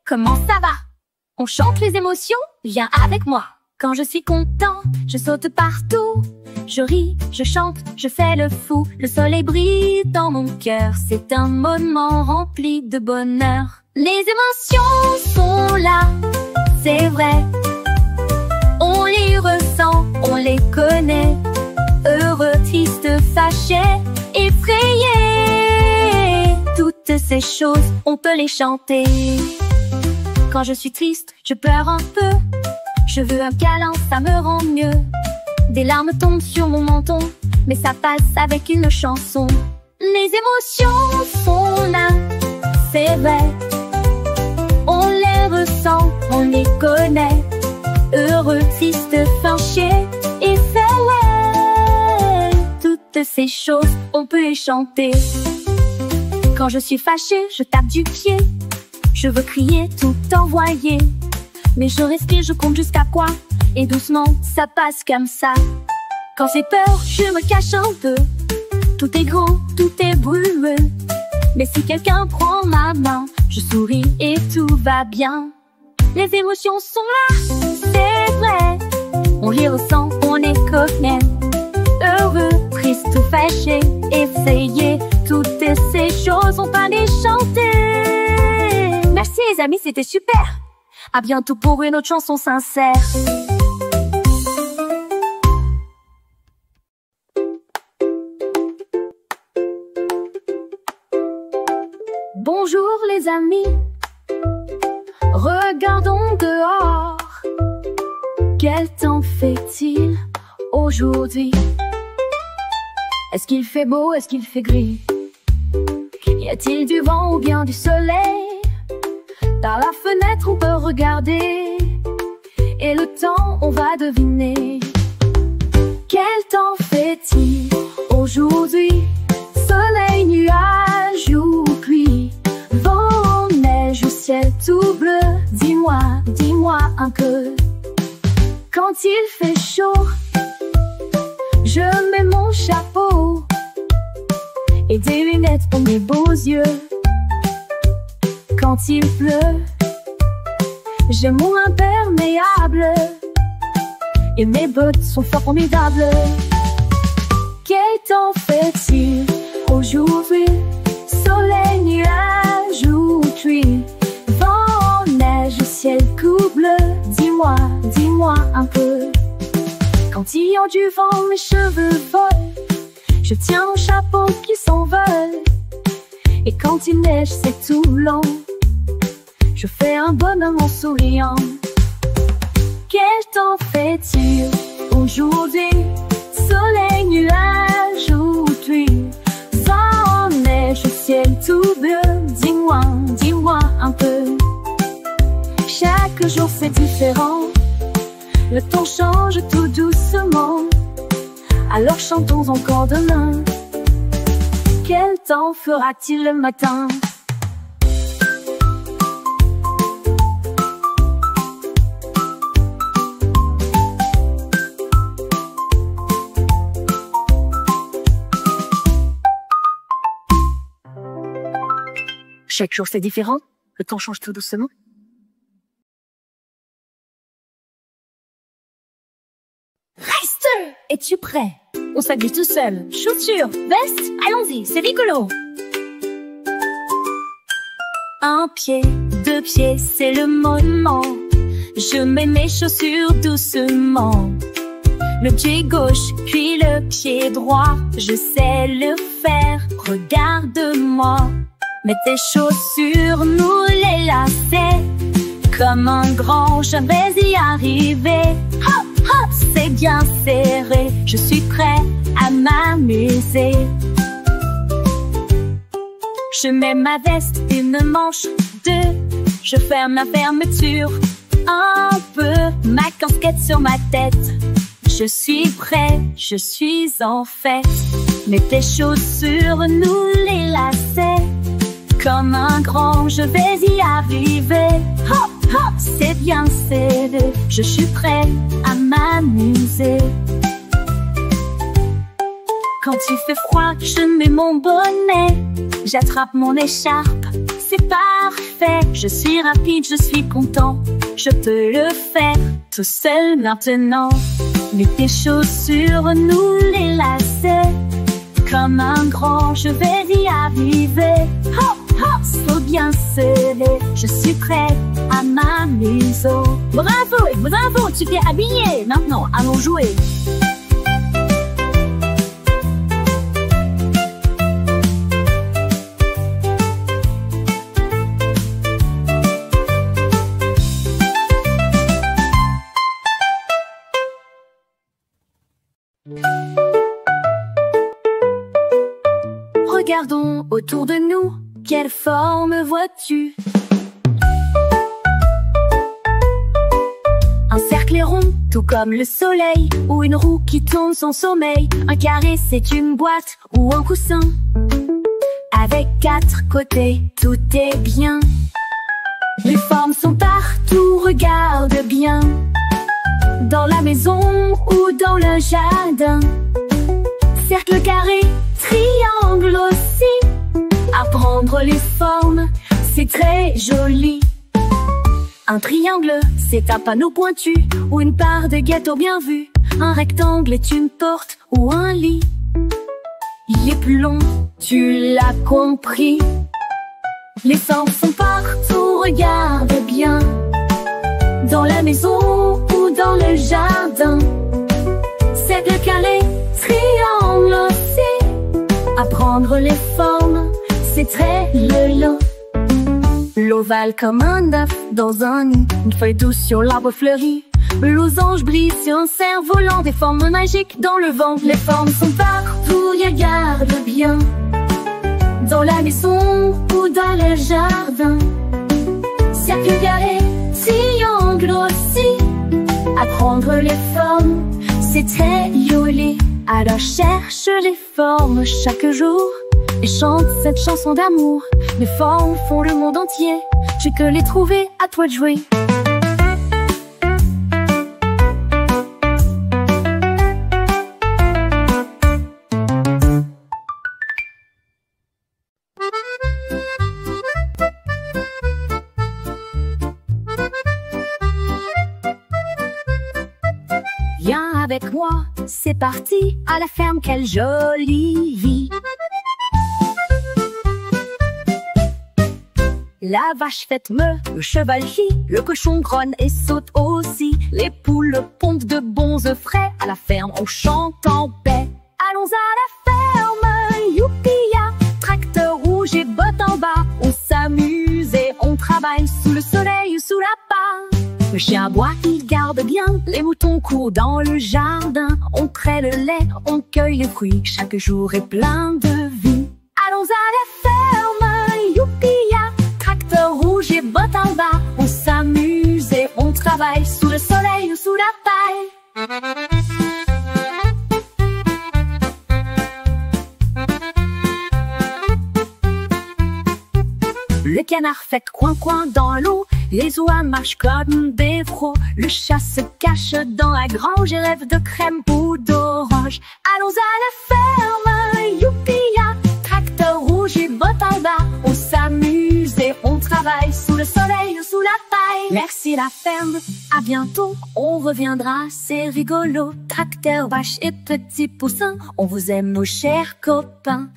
comment ça va? On chante les émotions? Viens avec moi. Quand je suis content, je saute partout. Je ris, je chante, je fais le fou. Le soleil brille dans mon cœur. C'est un moment rempli de bonheur. Les émotions sont là, c'est vrai. On les ressent, on les connaît. Heureux, triste, fâché, effrayé. Toutes ces choses, on peut les chanter. Quand je suis triste, je pleure un peu. Je veux un câlin, ça me rend mieux. Des larmes tombent sur mon menton, mais ça passe avec une chanson. Les émotions sont là, c'est vrai. On les ressent, on les connaît. Heureux, triste, fâché, effrayé. Toutes ces choses, on peut les chanter. Quand je suis fâchée, je tape du pied. Je veux crier, tout envoyer. Mais je respire, je compte jusqu'à quoi? Et doucement, ça passe comme ça. Quand j'ai peur, je me cache un peu. Tout est grand, tout est brûleux. Mais si quelqu'un prend ma main, je souris et tout va bien. Les émotions sont là, c'est vrai. On les ressent, on les connaît. Heureux, triste ou fâché, effrayé. Toutes ces choses, on peut les chanter. Merci les amis, c'était super. À bientôt pour une autre chanson sincère. Bonjour les amis, regardons dehors. Quel temps fait-il aujourd'hui? Est-ce qu'il fait beau, est-ce qu'il fait gris? Y a-t-il du vent ou bien du soleil? Par la fenêtre on peut regarder, et le temps on va deviner. Quel temps fait-il aujourd'hui? Soleil, nuage ou pluie? Vent, neige ou ciel tout bleu? Dis-moi, dis-moi un peu. Quand il fait chaud, je mets mon chapeau et des lunettes pour mes beaux yeux. Quand il pleut, j'ai mon imperméable et mes bottes sont formidables. Quel temps fait-il aujourd'hui? Soleil, nuage ou pluie? Vent, neige, ciel tout bleu? Dis-moi, dis-moi un peu. Quand il y a du vent, mes cheveux volent. Je tiens mon chapeau qui s'envole. Et quand il neige, c'est tout long. Je fais un bonhomme en souriant. Quel temps fait-il aujourd'hui? Soleil, nuage ou pluie? Vent, neige, ciel tout bleu? Dis-moi, dis-moi un peu. Chaque jour c'est différent. Le temps change tout doucement. Alors chantons encore demain. Quel temps fera-t-il le matin? Chaque jour c'est différent. Le temps change tout doucement. Reste! Es-tu prêt? On s'habille tout seul. Chaussures, veste, allons-y, c'est rigolo. Un pied, deux pieds, c'est le moment. Je mets mes chaussures doucement. Le pied gauche, puis le pied droit. Je sais le faire, regarde-moi. Mets tes chaussures, nous les lacets. Comme un grand, je vais y arriver. Hop, hop, c'est bien serré. Je suis prêt à m'amuser. Je mets ma veste, une manche, deux. Je ferme la fermeture un peu. Ma casquette sur ma tête. Je suis prêt, je suis en fête. Mets tes chaussures, nous les lacets. Comme un grand, je vais y arriver. Hop, hop, c'est bien serré. Je suis prêt à m'amuser. Quand il fait froid, je mets mon bonnet. J'attrape mon écharpe, c'est parfait. Je suis rapide, je suis content. Je peux le faire tout seul maintenant. Mets tes chaussures, nous les lacets. Comme un grand, je vais y arriver. Hop, hop, faut bien serrer. Je suis prêt à m'amuser. Bravo, tu t'es habillé. Maintenant, allons jouer. Regardons autour de nous, quelle forme vois-tu? Un cercle est rond, tout comme le soleil, ou une roue qui tourne sans sommeil. Un carré, c'est une boîte ou un coussin. Avec 4 côtés, tout est bien. Les formes sont partout, regarde bien. Dans la maison ou dans le jardin. Cercle, carré, triangle aussi. Apprendre les formes, c'est très joli. Un triangle, c'est un panneau pointu ou une part de gâteau bien vu. Un rectangle est une porte ou un lit. Il est plus long, tu l'as compris. Les formes sont partout, regarde bien. Dans la maison ou dans le jardin. Cercle, carré, triangle aussi. Apprendre les formes, c'est très lolo. L'ovale comme un œuf dans un nid. Une feuille douce sur l'arbre fleuri. Le losange brille sur un cerf-volant. Des formes magiques dans le vent. Les formes sont partout, regarde bien. Dans la maison ou dans le jardin. Cercle, carré, triangle aussi. Apprendre les formes, c'est très joli. Alors cherche les formes chaque jour et chante cette chanson d'amour. Les formes font le monde entier. Tu peux les trouver, à toi de jouer. Viens avec moi, c'est parti, à la ferme, quelle jolie vie. La vache fête meut, le cheval chie, le cochon grogne et saute aussi. Les poules pondent de bons œufs frais, à la ferme on chante en paix. Allons à la ferme, youpi-ya, tracteur rouge et bottes en bas. On s'amuse et on travaille sous le soleil ou sous la part. Le chien aboie, il garde bien, les moutons courent dans le jardin. On traite le lait, on cueille les fruits, chaque jour est plein de vie. Allons à la ferme, youpi-ya, tracteur rouge et bottes en bas. On s'amuse et on travaille sous le soleil ou sous la paille. Le canard fait coin-coin dans l'eau, les oies marchent comme des frots. Le chat se cache dans la grange et rêve de crème ou d'orange. Allons à la ferme, youpi-ya, tracteur rouge et bottes en bas. On s'amuse et on travaille sous le soleil ou sous la paille. Merci la ferme, à bientôt, on reviendra, c'est rigolo. Tracteur, vache et petits poussins, on vous aime nos chers copains.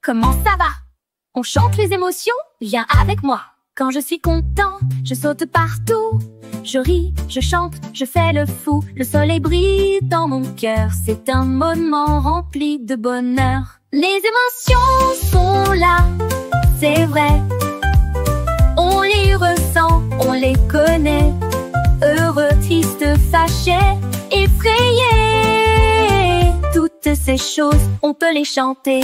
Comment ça va? On chante les émotions? Viens avec moi. Quand je suis content, je saute partout. Je ris, je chante, je fais le fou. Le soleil brille dans mon cœur. C'est un moment rempli de bonheur. Les émotions sont là, c'est vrai. On les ressent, on les connaît. Heureux, triste, fâché, effrayé. Toutes ces choses, on peut les chanter.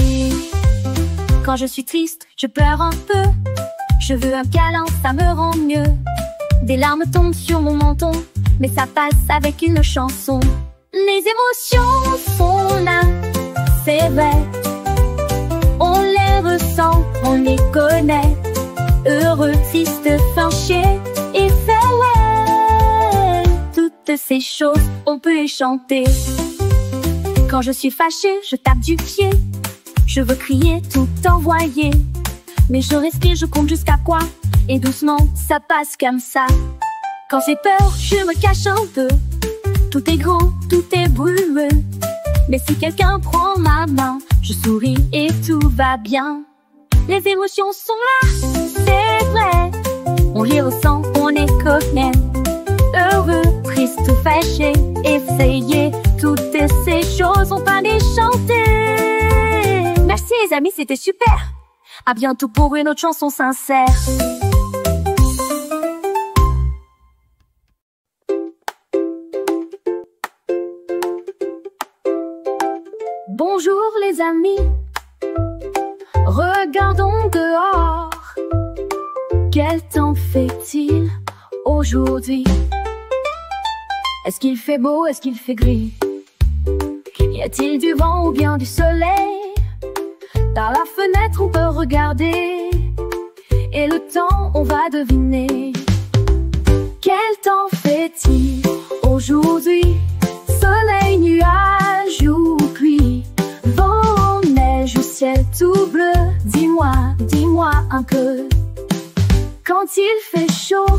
Quand je suis triste, je pleure un peu. Je veux un câlin, ça me rend mieux. Des larmes tombent sur mon menton. mais ça passe avec une chanson. Les émotions sont là, c'est vrai. On les ressent, on les connaît. Heureux, triste, fâché et fêlé. Toutes ces choses, on peut les chanter. Quand je suis fâchée, je tape du pied. Je veux crier, tout envoyer. Mais je respire, je compte jusqu'à quoi? Et doucement, ça passe comme ça. Quand j'ai peur, je me cache un peu. Tout est grand, tout est brumeux. Mais si quelqu'un prend ma main, je souris et tout va bien. Les émotions sont là, c'est vrai. On les ressent, on les connaît. Heureux, triste ou fâché, essayez. Toutes ces choses, on peut les chanter. Merci les amis, c'était super. À bientôt pour une autre chanson sincère. Bonjour les amis, regardons dehors. Quel temps fait-il aujourd'hui? Est-ce qu'il fait beau, est-ce qu'il fait gris? Y a-t-il du vent ou bien du soleil? Par la fenêtre on peut regarder, et le temps on va deviner. Quel temps fait-il aujourd'hui? Soleil, nuage ou pluie? Vent, neige ou ciel tout bleu? Dis-moi, dis-moi un peu. Quand il fait chaud,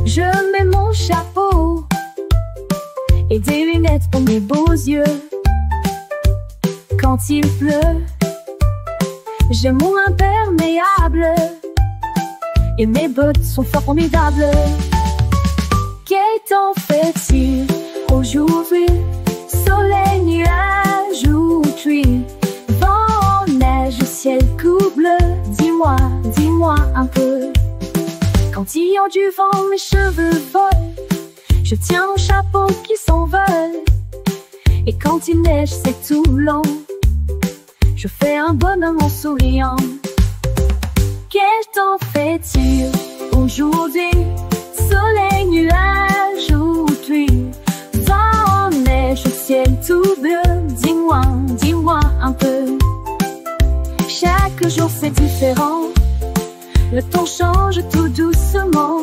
je mets mon chapeau et des lunettes pour mes beaux yeux. Quand il pleut, j'ai mon imperméable et mes bottes sont fort formidables. Quel temps fait-il aujourd'hui? Soleil, nuage ou pluie? Vent, neige, ciel tout bleu? Dis-moi, dis-moi un peu. Quand il y a du vent, mes cheveux volent. Je tiens mon chapeau qui s'envole. Et quand il neige, c'est tout long. Je fais un bonhomme en souriant. Quel temps fait-il aujourd'hui? Soleil, nuage ou pluie? Vent, neige, ciel tout bleu? Dis-moi, dis-moi un peu. Chaque jour c'est différent. Le temps change tout doucement.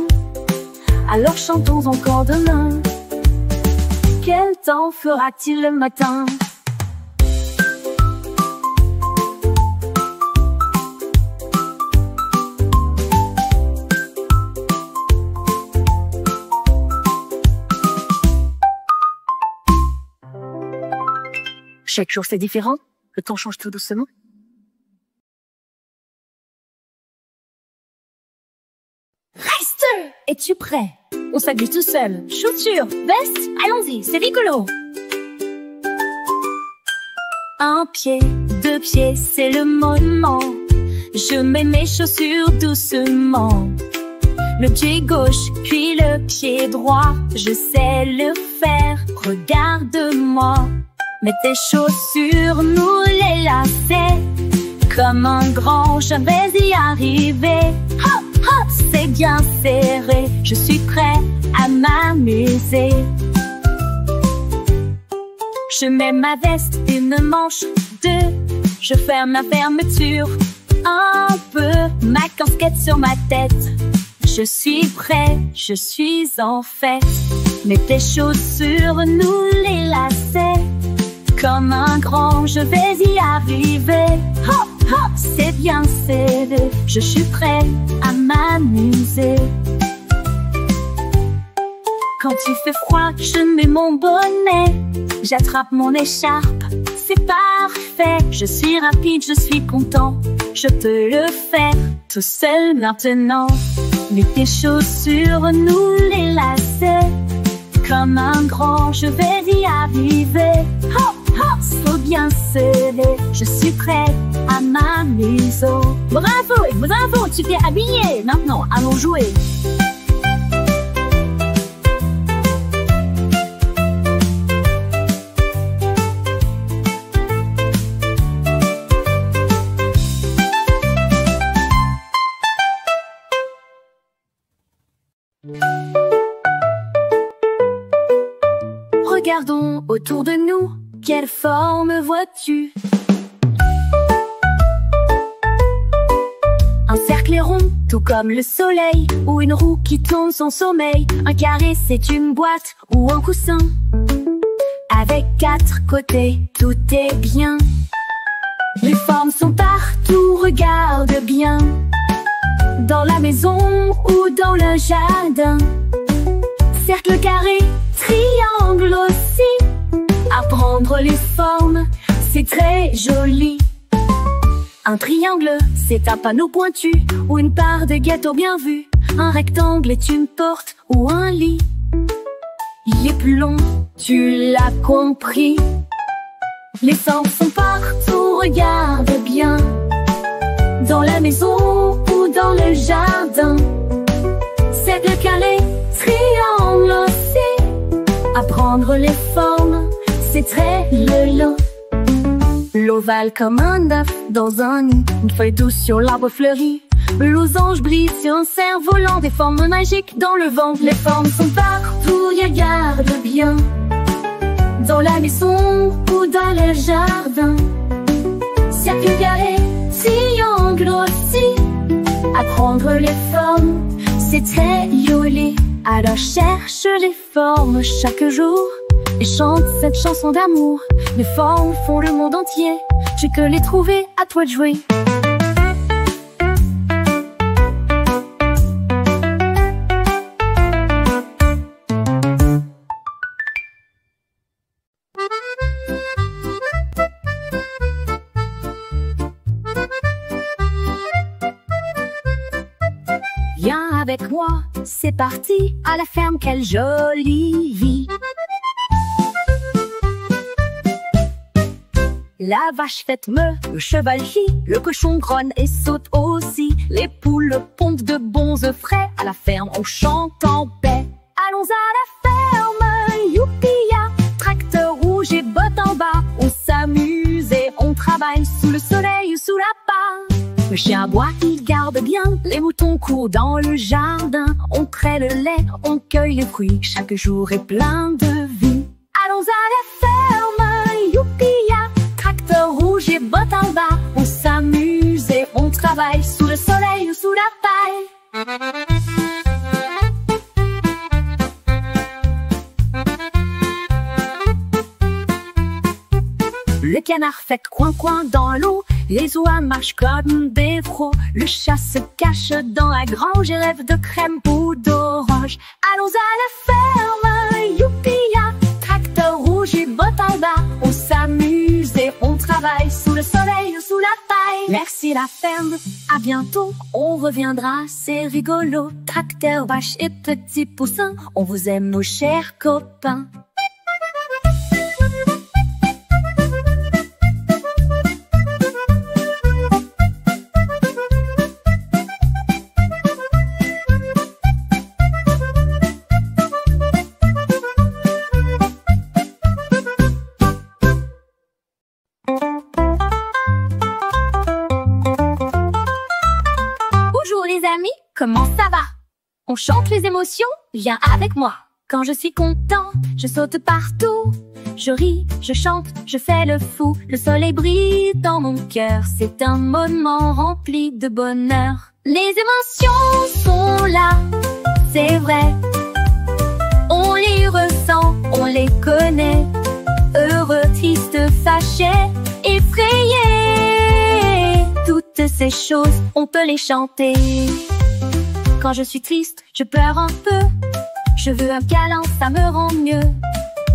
Alors chantons encore demain. Quel temps fera-t-il le matin? Chaque jour c'est différent. Le temps change tout doucement. Reste! Es-tu prêt? On s'habille tout seul. Chaussures, veste, allons-y, c'est rigolo. Un pied, deux pieds, c'est le moment. Je mets mes chaussures doucement. Le pied gauche, puis le pied droit. Je sais le faire, regarde-moi. Mets tes chaussures, nous les lacets. Comme un grand, je vais y arriver. Hop, hop, c'est bien serré. Je suis prêt à m'amuser. Je mets ma veste, une manche, deux. Je ferme la fermeture un peu. Ma casquette sur ma tête. Je suis prêt, je suis en fête. Mets tes chaussures, nous les lacets. Comme un grand, je vais y arriver. Hop, hop, c'est bien serré. Je suis prêt à m'amuser. Quand il fait froid, je mets mon bonnet. J'attrape mon écharpe, c'est parfait. Je suis rapide, je suis content. Je peux le faire tout seul maintenant. Mets tes chaussures, nous les lacets. Comme un grand, je vais y arriver. Hop, hop, faut bien serrer. Je suis prêt à m'amuser. Bravo, bravo, tu t'es habillé. Maintenant, allons jouer. Regardons autour de nous, quelle forme vois-tu? Un cercle est rond, tout comme le soleil, ou une roue qui tourne sans sommeil. Un carré, c'est une boîte ou un coussin, avec 4 côtés, tout est bien. Les formes sont partout, regarde bien. Dans la maison ou dans le jardin. Cercle, carré, triangle aussi. Apprendre les formes, c'est très joli. Un triangle, c'est un panneau pointu ou une part de gâteau bien vu. Un rectangle est une porte ou un lit. Il est plus long, tu l'as compris. Les formes sont partout, regarde bien. Dans la maison ou dans le jardin. Cercle, carré, triangle aussi. Apprendre les formes, c'est très lolo. L'ovale comme un œuf dans un nid. Une feuille douce sur l'arbre fleuri. Le losange brille sur un cerf-volant. Des formes magiques dans le vent. Les formes sont partout, regarde bien. Dans la maison ou dans le jardin. Cercle, carré, triangle aussi. Apprendre les formes, c'est très joli. Alors cherche les formes chaque jour et chante cette chanson d'amour. Les formes font le monde entier. J'ai que les trouver, à toi de jouer. Viens avec moi, c'est parti, à la ferme, quelle jolie vie. La vache faite meut, le cheval chie, le cochon grogne et saute aussi. Les poules pondent de bons œufs frais, à la ferme on chante en paix. Allons à la ferme, youpi-ya, tracteur rouge et bottes en bas. On s'amuse et on travaille sous le soleil ou sous la part. Le chien aboie, il garde bien, les moutons courent dans le jardin. On traite le lait, on cueille les fruits, chaque jour est plein de vie. Allons à la ferme, youpi-ya, tracteur rouge et bottes en bas. On s'amuse et on travaille sous le soleil ou sous la paille. Le canard fait coin-coin dans l'eau, les oies marchent comme des frots. Le chat se cache dans la grange et rêve de crème ou d'orange. Allons à la ferme, youpi-ya, tracteur rouge et bottes en bas. On s'amuse et on travaille sous le soleil ou sous la paille. Merci la ferme, à bientôt, on reviendra, c'est rigolo. Tracteur, vache et petits poussins, on vous aime nos chers copains. Comment ça va? On chante les émotions? Viens avec moi. Quand je suis content, je saute partout. Je ris, je chante, je fais le fou. Le soleil brille dans mon cœur. C'est un moment rempli de bonheur. Les émotions sont là, c'est vrai. On les ressent, on les connaît. Heureux, triste, fâché, effrayé. Toutes ces choses, on peut les chanter. Quand je suis triste, je pleure un peu. Je veux un câlin, ça me rend mieux.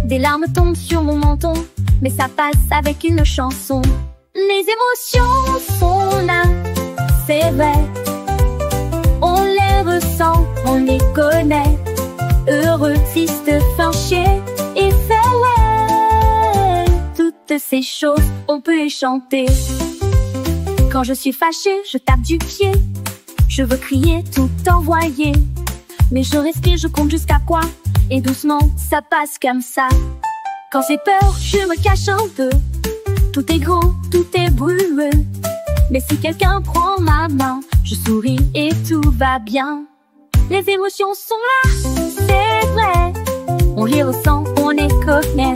Des larmes tombent sur mon menton, mais ça passe avec une chanson. Les émotions sont là, c'est vrai. On les ressent, on les connaît. Heureux, triste, fâché, effrayé. Toutes ces choses, on peut les chanter. Quand je suis fâchée, je tape du pied. Je veux crier, tout envoyer. Mais je respire, je compte jusqu'à quoi? Et doucement, ça passe comme ça. Quand j'ai peur, je me cache un peu. Tout est grand, tout est brûleux. Mais si quelqu'un prend ma main, je souris et tout va bien. Les émotions sont là, c'est vrai. on les ressent, on est coquine.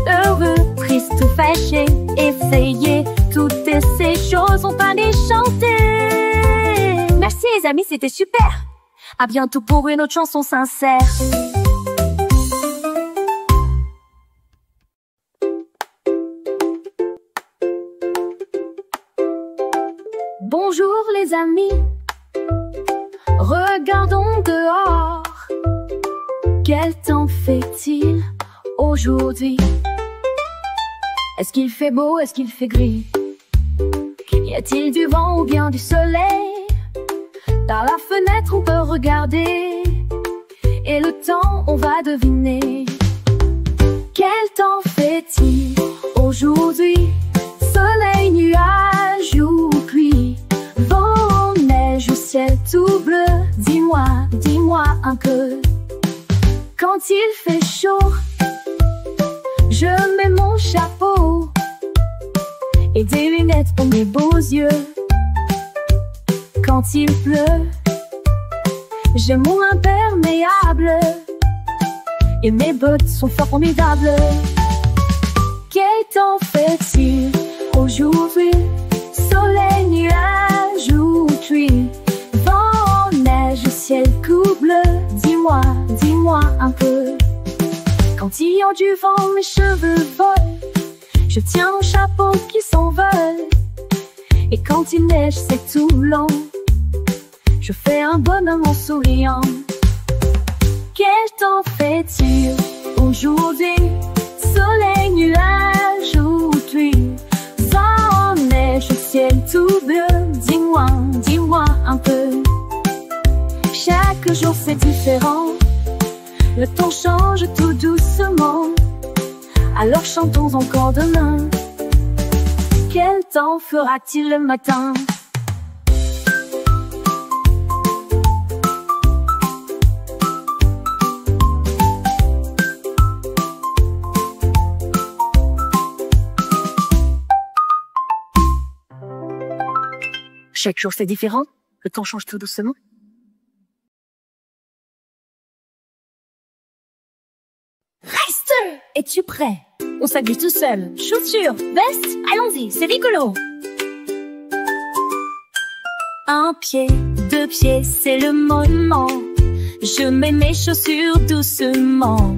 Heureux, triste ou fâché, effrayé, toutes ces choses ont pas déchanté. Merci les amis, c'était super. À bientôt pour une autre chanson sincère. Bonjour les amis, regardons dehors. Quel temps fait-il aujourd'hui? Est-ce qu'il fait beau, est-ce qu'il fait gris? Y a-t-il du vent ou bien du soleil? Par la fenêtre on peut regarder, et le temps on va deviner. Quel temps fait-il aujourd'hui? Soleil, nuage ou pluie? Vent, neige ou ciel tout bleu? Dis-moi, dis-moi un peu. Quand il fait chaud, je mets mon chapeau et des lunettes pour mes beaux yeux. Quand il pleut, j'ai mon imperméable et mes bottes sont fort formidables. Quel temps fait-il aujourd'hui? Soleil, nuage ou pluie? Vent, neige, ciel tout bleu? Dis-moi, dis-moi un peu. Quand il y a du vent, mes cheveux volent. Je tiens mon chapeau qui s'envole. Et quand il neige, c'est tout blanc. Je fais un bonhomme en souriant. Quel temps fait-il aujourd'hui? Soleil, nuage ou pluie? Vent, neige, ciel tout bleu? Dis-moi, dis-moi un peu. Chaque jour c'est différent. Le temps change tout doucement. Alors chantons encore demain. Quel temps fera-t-il le matin? Chaque jour c'est différent. Le temps change tout doucement. Reste! Es-tu prêt? On s'habille tout seul. Chaussures, veste, allons-y, c'est rigolo. Un pied, deux pieds, c'est le moment. Je mets mes chaussures doucement.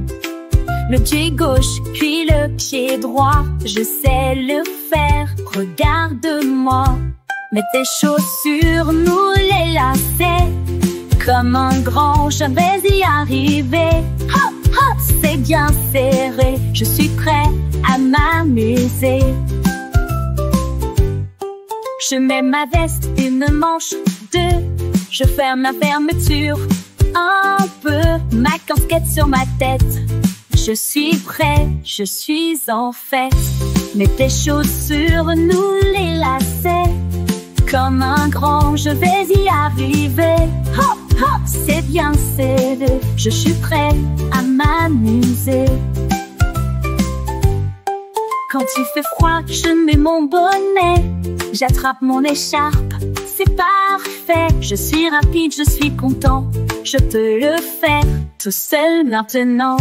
Le pied gauche, puis le pied droit. Je sais le faire, regarde-moi. Mets tes chaussures, nous les lacets. Comme un grand, je vais y arriver. Hop, hop, c'est bien serré. Je suis prêt à m'amuser. Je mets ma veste, une manche, deux. Je ferme la fermeture un peu. Ma casquette sur ma tête. Je suis prêt, je suis en fête. Mets tes chaussures, nous les lacets. Comme un grand, je vais y arriver. Hop, hop, c'est bien serré. Je suis prêt à m'amuser. Quand il fait froid, je mets mon bonnet. J'attrape mon écharpe, c'est parfait. Je suis rapide, je suis content. Je peux le faire tout seul maintenant.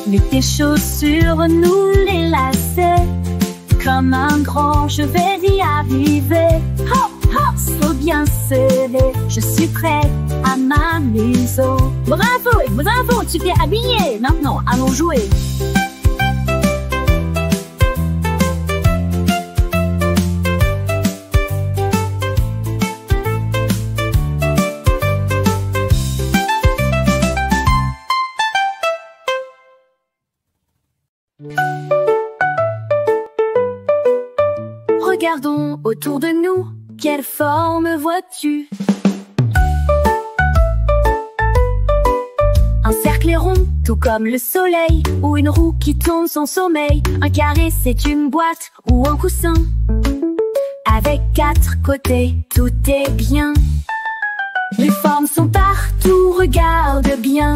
Mets tes chaussures, nous les lacets. Comme un grand, je vais y arriver. Hop, hop, faut bien serrer. Je suis prêt à m'amuser. Bravo, bravo, tu t'es habillé. Maintenant, allons jouer. Regardons autour de nous, quelle forme vois-tu? Un cercle est rond, tout comme le soleil, ou une roue qui tourne sans sommeil. Un carré, c'est une boîte ou un coussin. Avec 4 côtés, tout est bien. Les formes sont partout, regarde bien.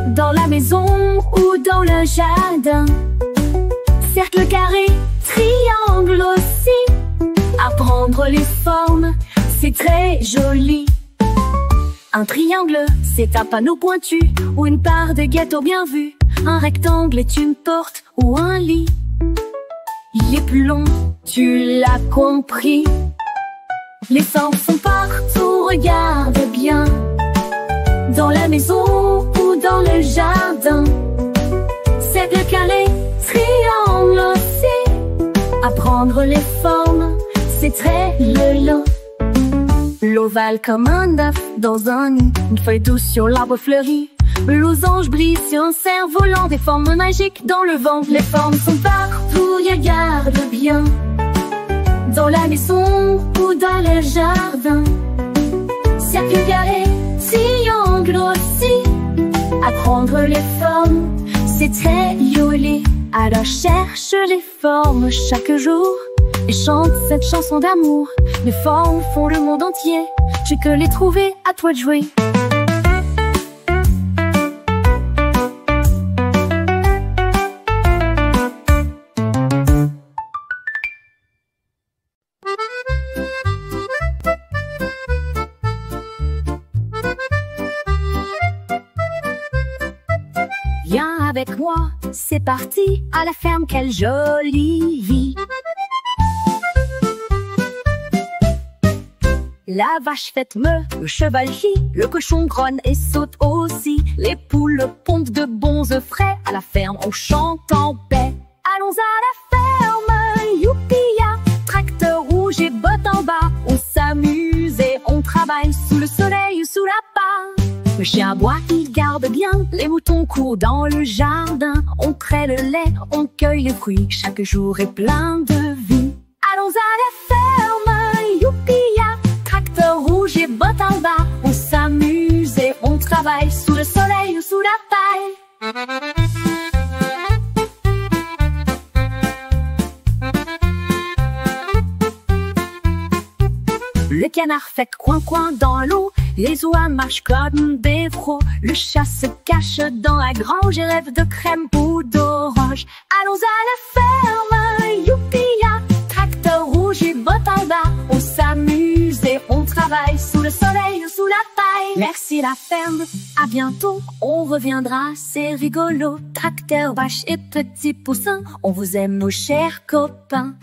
Dans la maison ou dans le jardin. Cercle, carré, triangle aussi. Apprendre les formes, c'est très joli. Un triangle, c'est un panneau pointu ou une part de gâteau bien vu. Un rectangle est une porte ou un lit. Il est plus long, tu l'as compris. Les formes sont partout, regarde bien. Dans la maison ou dans le jardin. Cercle, carré, triangle aussi. Apprendre les formes, c'est très lolo. L'ovale comme un œuf dans un nid. Une feuille douce sur l'arbre fleuri. Le losange brille sur un cerf-volant. Des formes magiques dans le vent. Les formes sont partout, regarde bien. Dans la maison ou dans le jardin. Cercle, carré, triangle aussi. Apprendre les formes, c'est très joli. Alors cherche les formes chaque jour et chante cette chanson d'amour. Les formes font le monde entier. J'ai que les trouver, à toi de jouer. Viens avec moi, c'est parti, à la ferme, quelle jolie vie. La vache fête meut, le cheval chie, le cochon grogne et saute aussi. Les poules pondent de bons œufs frais, à la ferme on chante en paix. Allons à la ferme, youpi-ya, tracteur rouge et bottes en bas. On s'amuse et on travaille sous le soleil ou sous la part. Le chien aboie, il garde bien, les moutons courent dans le jardin. On traite le lait, on cueille les fruits, chaque jour est plein de vie. Allons à la ferme, youpi-ya, tracteur rouge et bottes en bas. On s'amuse et on travaille sous le soleil ou sous la paille. Le canard fait coin-coin dans l'eau, les oies marchent comme des frots. Le chat se cache dans la grange et rêve de crème ou d'orange. Allons à la ferme, youpi-ya, tracteur rouge et bottes en bas. On s'amuse et on travaille sous le soleil ou sous la paille. Merci la ferme, à bientôt, on reviendra, c'est rigolo. Tracteur, vache et petits poussins, on vous aime nos chers copains.